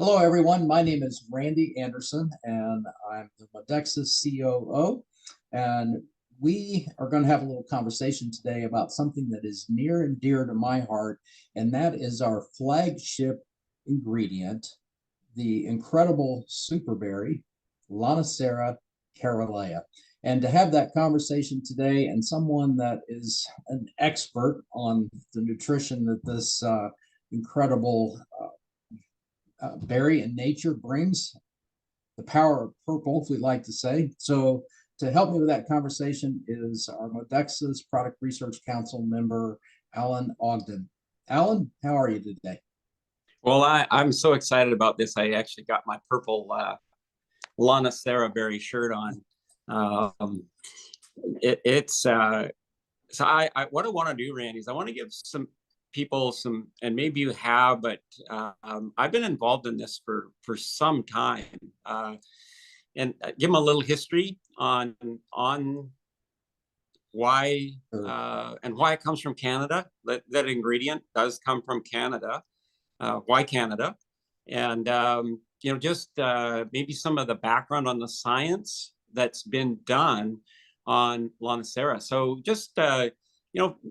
Hello, everyone. My name is Randy Anderson, and I'm the Modexus COO. And we are going to have a little conversation today about something that is near and dear to my heart, and that is our flagship ingredient, the incredible superberry, Lonicera caerulea. And to have that conversation today, and someone that is an expert on the nutrition that this incredible berry and nature brings, the power of purple, if we'd like to say. So to help me with that conversation is our Modexus Product Research Council member, Alan Ogden. Alan, how are you today? Well, I'm so excited about this. I actually got my purple Lonicera berry shirt on. Um, it's so what I want to do, Randy, is I want to give some people some, and maybe you have, but I've been involved in this for some time, and give them a little history on why and why it comes from Canada. That ingredient does come from Canada. Why Canada? And just maybe some of the background on the science that's been done on Lonicera. So just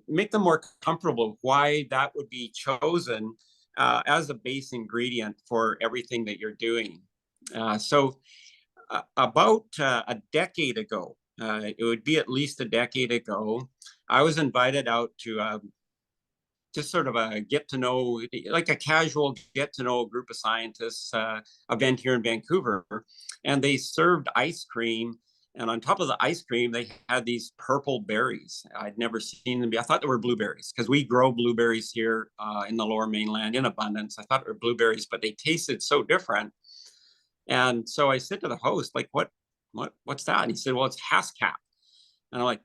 make them more comfortable why that would be chosen as a base ingredient for everything that you're doing. About a decade ago, it would be at least a decade ago, I was invited out to just sort of a get to know, like a casual get to know group of scientists event here in Vancouver. And they served ice cream. And on top of the ice cream, they had these purple berries. I'd never seen them. I thought they were blueberries because we grow blueberries here in the Lower Mainland in abundance. I thought they were blueberries, but they tasted so different. And so I said to the host, like, what's that? And he said, well, it's Haskap. And I'm like,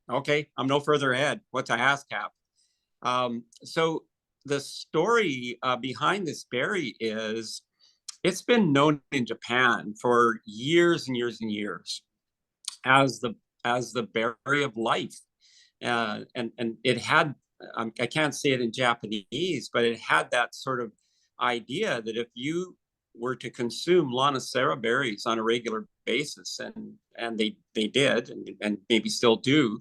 okay, I'm no further ahead. What's a Haskap? So the story behind this berry is it's been known in Japan for years and years and years as the berry of life, and it had I can't say it in Japanese, but it had that sort of idea that if you were to consume Lonicera berries on a regular basis, and they did, and maybe still do.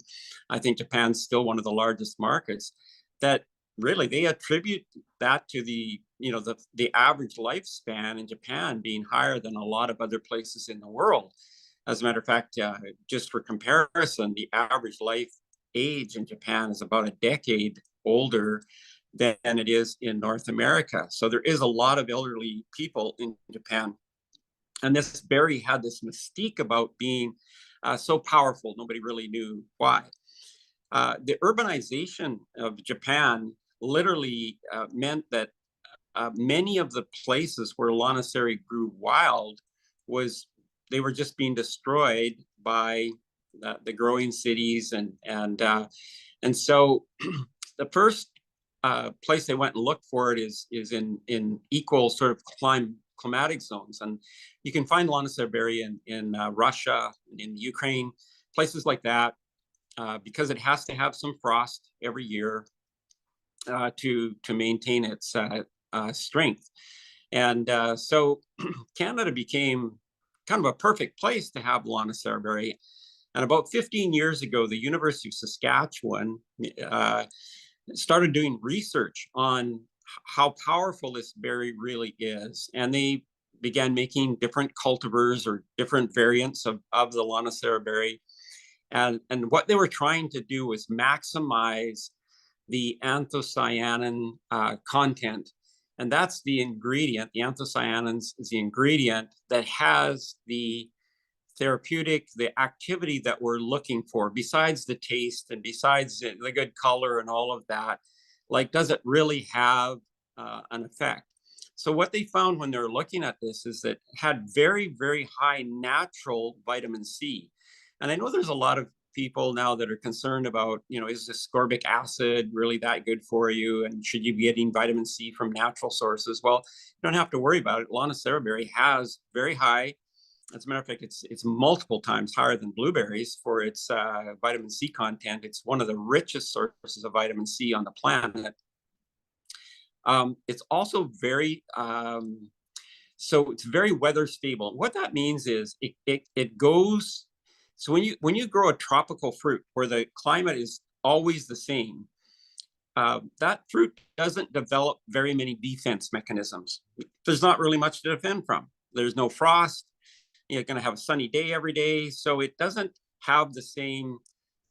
I think Japan's still one of the largest markets. That really they attribute that to the average lifespan in Japan being higher than a lot of other places in the world. As a matter of fact, just for comparison, the average life age in Japan is about a decade older than it is in North America. So there is a lot of elderly people in Japan. And this berry had this mystique about being so powerful. Nobody really knew why. The urbanization of Japan literally meant that many of the places where Lonicera grew wild they were just being destroyed by the growing cities, and so the first place they went and looked for it is in equal sort of climatic zones, and you can find Lonicera berry in Russia, in Ukraine, places like that. Because it has to have some frost every year to maintain its strength. And so Canada became kind of a perfect place to have Lonicera berry. And about 15 years ago, the University of Saskatchewan started doing research on how powerful this berry really is. And they began making different cultivars or different variants of the Lonicera berry. And what they were trying to do was maximize the anthocyanin content. And that's the ingredient. The anthocyanins is the ingredient that has the therapeutic, the activity that we're looking for, besides the taste and besides the good color and all of that. Like, does it really have an effect? So what they found when they were looking at this is that it had very, very high natural vitamin C. And I know there's a lot of people now that are concerned about, is ascorbic acid really that good for you? And should you be getting vitamin C from natural sources? Well, you don't have to worry about it. Lonicera berry has very high, as a matter of fact, it's multiple times higher than blueberries for its vitamin C content. It's one of the richest sources of vitamin C on the planet. It's also very so it's very weather stable. What that means is it goes. So when you grow a tropical fruit where the climate is always the same, that fruit doesn't develop very many defense mechanisms. There's not really much to defend from. There's no frost. You're going to have a sunny day every day, so it doesn't have the same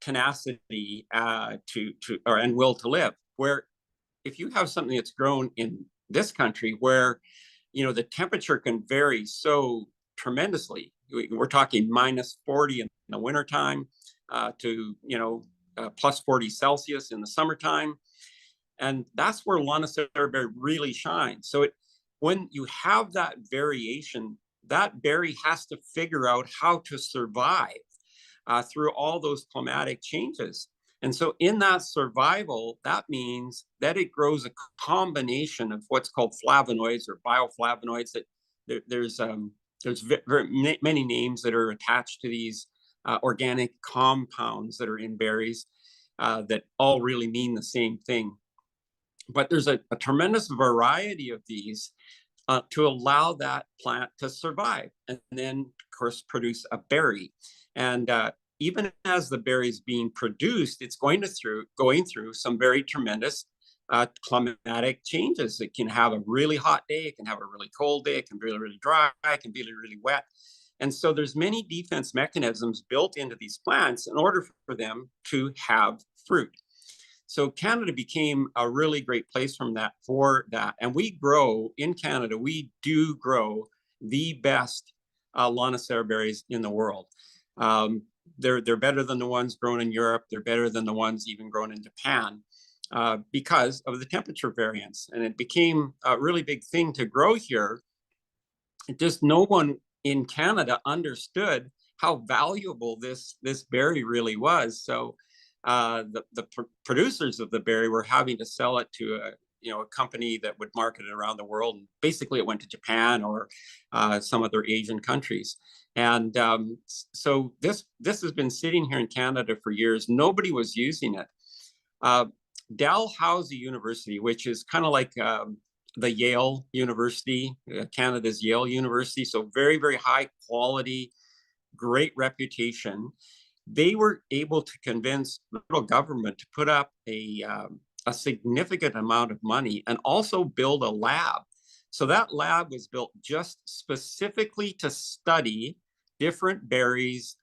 tenacity and will to live. Where if you have something that's grown in this country, where the temperature can vary so tremendously. We're talking minus 40 in the wintertime to plus 40 Celsius in the summertime. And that's where Lonicera berry really shines. So when you have that variation, that berry has to figure out how to survive through all those climatic changes. And so in that survival, that means that it grows a combination of what's called flavonoids or bioflavonoids. That there's very many names that are attached to these organic compounds that are in berries that all really mean the same thing. But there's a tremendous variety of these to allow that plant to survive and then, of course, produce a berry. And even as the berry is being produced, it's going through some very tremendous climatic changes. It can have a really hot day, it can have a really cold day, it can be really, really dry, it can be really, really wet. And so there's many defense mechanisms built into these plants in order for them to have fruit. So Canada became a really great place for that. And we grow in Canada, we do grow the best Lonicera berries in the world. They're better than the ones grown in Europe. They're better than the ones even grown in Japan because of the temperature variance. And it became a really big thing to grow here. Just no one in Canada understood how valuable this berry really was. So the producers of the berry were having to sell it to a company that would market it around the world. And basically, it went to Japan or some other Asian countries. And so this has been sitting here in Canada for years. Nobody was using it. Dalhousie University, which is kind of like the Yale University, Canada's Yale University, so very, very high quality, great reputation. They were able to convince the federal government to put up a significant amount of money and also build a lab. So that lab was built just specifically to study different berries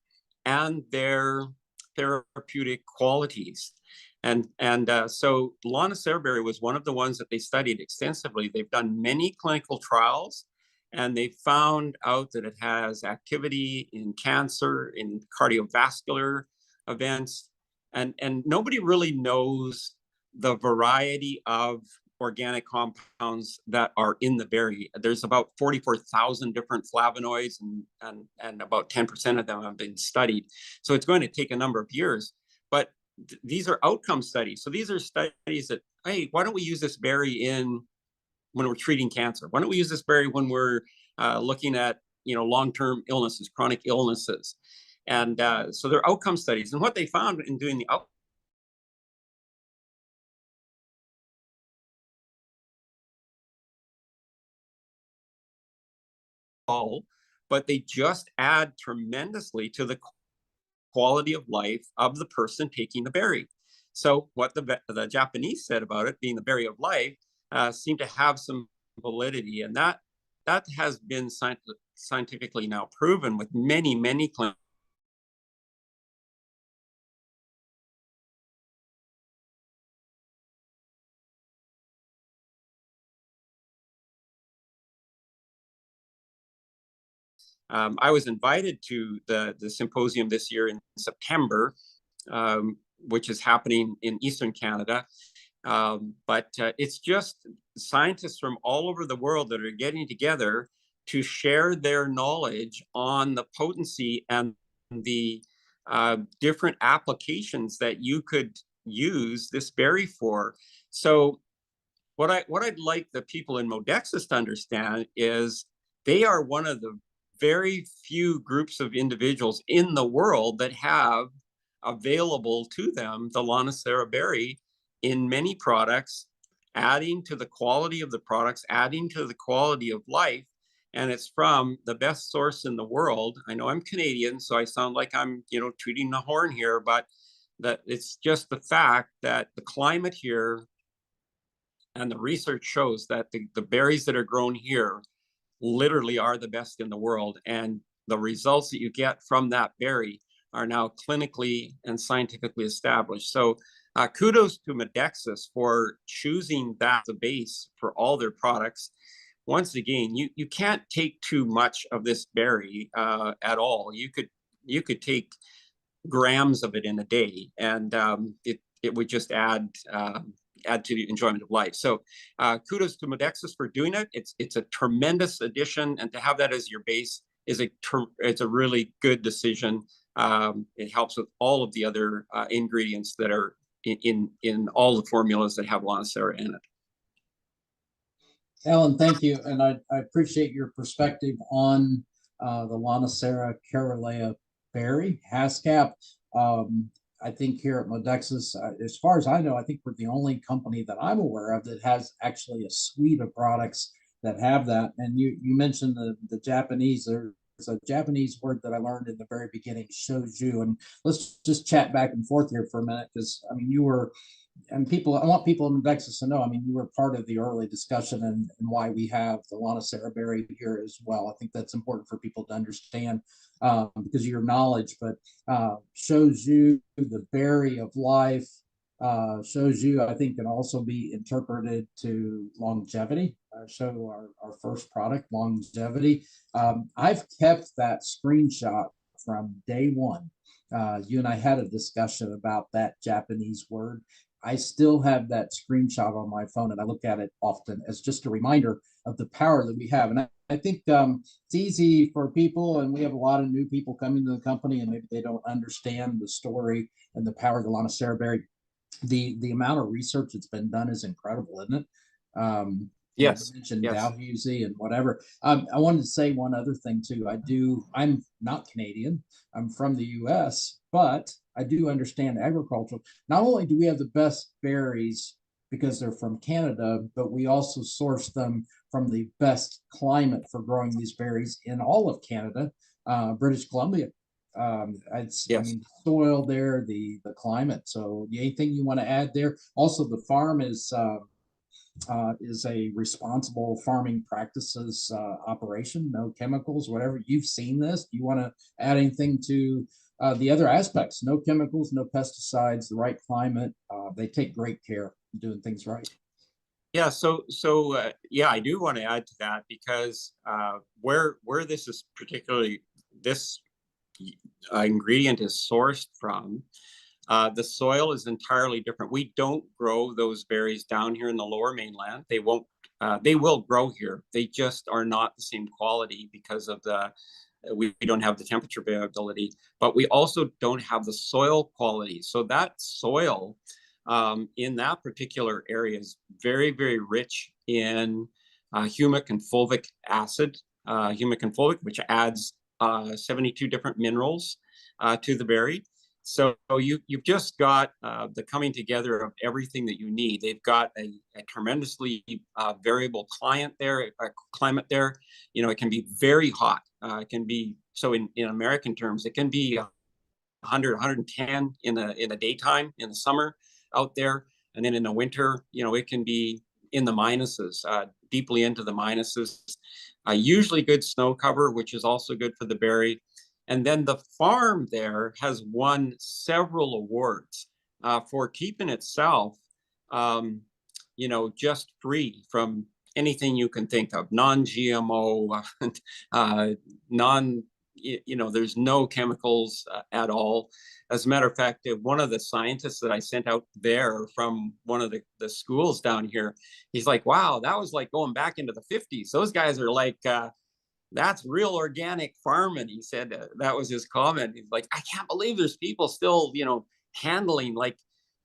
and their therapeutic qualities. And so Lonicera berry was one of the ones that they studied extensively. They've done many clinical trials, and they found out that it has activity in cancer, in cardiovascular events, and nobody really knows the variety of organic compounds that are in the berry. There's about 44,000 different flavonoids, and about 10% of them have been studied. So it's going to take a number of years, but these are outcome studies. So these are studies that, hey, why don't we use this berry when we're treating cancer? Why don't we use this berry when we're looking at long-term illnesses, chronic illnesses? And so they're outcome studies. And what they found in doing the but they just add tremendously to the quality of life of the person taking the berry. So what the Japanese said about it being the berry of life seemed to have some validity, and that has been scientifically now proven with many, many clinical. I was invited to the symposium this year in September, which is happening in Eastern Canada. But it's just scientists from all over the world that are getting together to share their knowledge on the potency and the different applications that you could use this berry for. So what I'd like the people in Modexus to understand is they are one of the very few groups of individuals in the world that have available to them the Lonicera berry in many products adding to the quality of the products, adding to the quality of life. And it's from the best source in the world. I know I'm Canadian, so I sound like I'm, tooting the horn here, but that it's just the fact that the climate here and the research shows that the berries that are grown here literally are the best in the world. And the results that you get from that berry are now clinically and scientifically established. So kudos to Modexus for choosing that the base for all their products. Once again, you can't take too much of this berry at all. You could take grams of it in a day, and it would just add to the enjoyment of life. So kudos to Modexus for doing it. It's a tremendous addition, and to have that as your base it's a really good decision. It helps with all of the other ingredients that are in all the formulas that have Lonicera in it. Alan, thank you. And I appreciate your perspective on the Lonicera Caerulea berry, Hascap. I think here at Modexus, as far as I know, I think we're the only company that I'm aware of that has actually a suite of products that have that. And you mentioned the Japanese. There's a Japanese word that I learned in the very beginning, shoju. And let's just chat back and forth here for a minute, because I mean, you were, and people, I want people in Texas to know, I mean, you were part of the early discussion and why we have the Lonicera berry here as well. I think that's important for people to understand because of your knowledge, but shows you the berry of life, shows you, I think, can also be interpreted to longevity. Show our first product, longevity. I've kept that screenshot from day one. You and I had a discussion about that Japanese word. I still have that screenshot on my phone, and I look at it often as just a reminder of the power that we have. And I think it's easy for people, and we have a lot of new people coming to the company, and maybe they don't understand the story and the power of the Lonicera berry. The amount of research that's been done is incredible, isn't it? Yes. You mentioned Yes. Dalhousie and whatever. I wanted to say one other thing too. I'm not Canadian. I'm from the US, but I do understand agriculture. Not only do we have the best berries because they're from Canada, but we also source them from the best climate for growing these berries in all of Canada, British Columbia. It's, I Yes. mean, soil there, the climate. So anything you want to add there? Also, the farm is a responsible farming practices operation, no chemicals, whatever. You've seen this. Do you want to add anything to the other aspects? No chemicals, no pesticides, the right climate. They take great care of doing things right. Yeah, yeah, I do want to add to that because where this is particularly this ingredient is sourced from, the soil is entirely different. We don't grow those berries down here in the lower mainland. They won't. They will grow here. They just are not the same quality because of we don't have the temperature variability, but we also don't have the soil quality. So that soil in that particular area is very, very rich in humic and fulvic acid, humic and fulvic, which adds 72 different minerals to the berry. So you've just got the coming together of everything that you need. They've got a tremendously variable climate there. It can be very hot. It can be, so in American terms, it can be 100, 110 in the daytime in the summer out there, and then in the winter, it can be in the minuses, deeply into the minuses. Usually good snow cover, which is also good for the berry. And then the farm there has won several awards for keeping itself, just free from anything you can think of, non-GMO, there's no chemicals at all. As a matter of fact, one of the scientists that I sent out there from one of the schools down here, he's like, wow, that was like going back into the 50s. Those guys are like, that's real organic farming. He said that was his comment. He's like, I can't believe there's people still,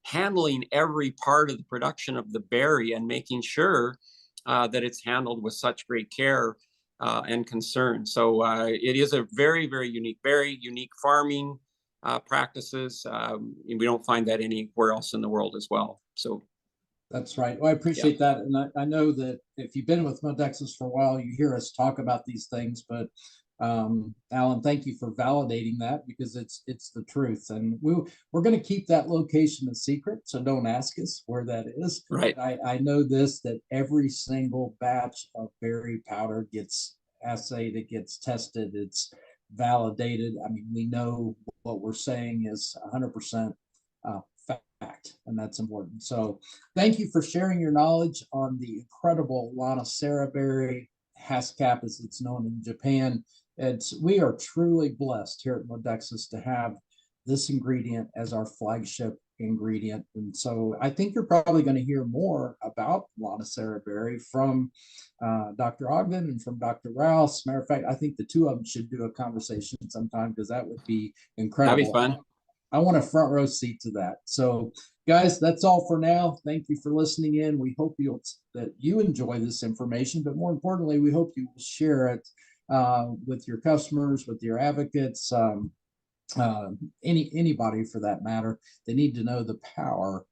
handling every part of the production of the berry and making sure that it's handled with such great care and concern. So it is a very, very unique farming practices. We don't find that anywhere else in the world as well. So That's right. Well, I Yeah, appreciate that. And I know that if you've been with Modexus for a while, you hear us talk about these things, but Alan, thank you for validating that because it's the truth. And we're going to keep that location a secret, so don't ask us where that is. right. I know this, that every single batch of berry powder gets assayed, it gets tested, it's validated. I mean, we know what we're saying is 100% fact, and that's important. So thank you for sharing your knowledge on the incredible Lonicera berry, Haskap as it's known in Japan. We are truly blessed here at Modexus to have this ingredient as our flagship ingredient. And so I think you're probably going to hear more about Lonicera berry from Dr. Ogden and from Dr. Rouse. Matter of fact, I think the two of them should do a conversation sometime because that would be That'd be incredible. fun. I want a front row seat to that. So, guys, that's all for now. Thank you for listening in. We hope that you enjoy this information, but more importantly, we hope you will share it with your customers, with your advocates, anybody for that matter. They need to know the power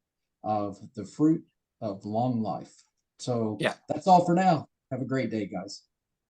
of the fruit of long life. So Yeah. that's all for now. Have a great day, guys.